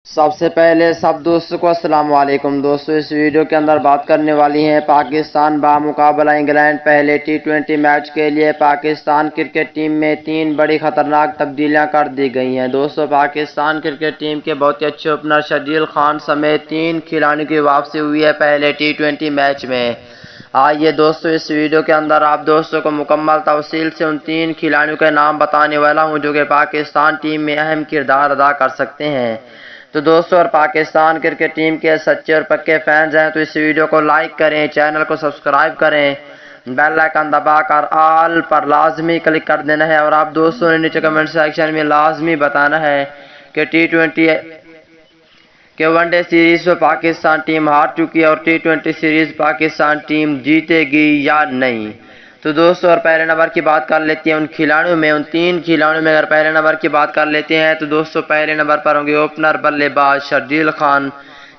سب سے پہلے سب دوستوں کو السلام علیکم دوستوں، اس ویڈیو کے اندر بات کرنے والی ہیں پاکستان بامقابلہ انگلینڈ پہلے ٹی20 میچ کے لیے پاکستان کرکٹ ٹیم میں 3 بڑی خطرناک تبدیلیاں کر دی گئی ہیں۔ دوستوں، پاکستان کرکٹ ٹیم کے بہت ہی اچھے اوپنر شرجیل خان سمیت 3 کھلاڑیوں کی واپسی ہوئی ہے پہلے ٹی20 میچ میں۔ آئیے دوستوں، اس ویڈیو کے اندر آپ دوستوں کو مکمل تفصیل سے ان 3 کھلاڑیوں کے نام بتانے والا ہوں جو کہ پاکستان ٹیم میں اہم کردار ادا کر سکتے ہیں۔ تو دوستو، اور پاکستان کرکٹ ٹیم کے سچے اور پکے فینز ہیں تو اس ویڈیو کو لائک کریں، چینل کو سبسکرائب کریں، بیل آئیکن دبا کر آل پر لازمی کلک کر دینا ہے، اور آپ دوستوں نے نیچے کمنٹ سیکشن میں لازمی بتانا ہے کہ ٹی20 کہ ون ڈے سیریز میں پاکستان ٹیم ہار چکی ہے اور ٹی20 سیریز پاکستان ٹیم جیتے گی یا نہیں۔ تو دوستو، اور پہلے نمبر کی بات کر لیتے ہیں ان کھلاڑیوں میں، ان 3 کھلاڑیوں میں اگر پہلے نمبر کی بات کر لیتے ہیں تو دوستو پہلے نمبر پر ہوں گے اوپنر بلے باز شرجیل خان۔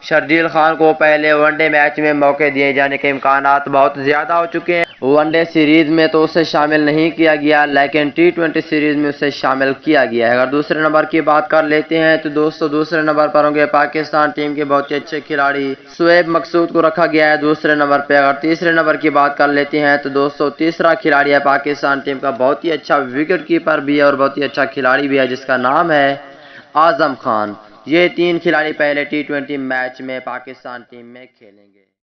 شرجیل خان کو پہلے ون ڈے میچ میں موقع دیے جانے کے امکانات بہت زیادہ ہو چکے ہیں۔ ون ڈے سیریز میں تو اسے شامل نہیں کیا گیا لیکن ٹی20 سیریز میں اسے شامل کیا گیا ہے۔ اگر دوسرے نمبر کی بات کر لیتے ہیں تو دوستو دوسرے نمبر پر ہوں گے پاکستان ٹیم کے بہت ہی اچھے کھلاڑی شعیب مقصود کو رکھا گیا ہے دوسرے نمبر پہ۔ اگر تیسرے نمبر کی بات کر لیتے ہیں تو دوستو تیسرا کھلاڑی ہے پاکستان ٹیم کا بہت ہی اچھا وکٹ کیپر بھی ہے اور بہت ہی اچھا کھلاڑی بھی ہے جس کا نام ہے اعظم خان۔ یہ 3 کھلاڑی پہلے ٹی20 میچ میں پاکستان ٹیم میں کھیلیں گے۔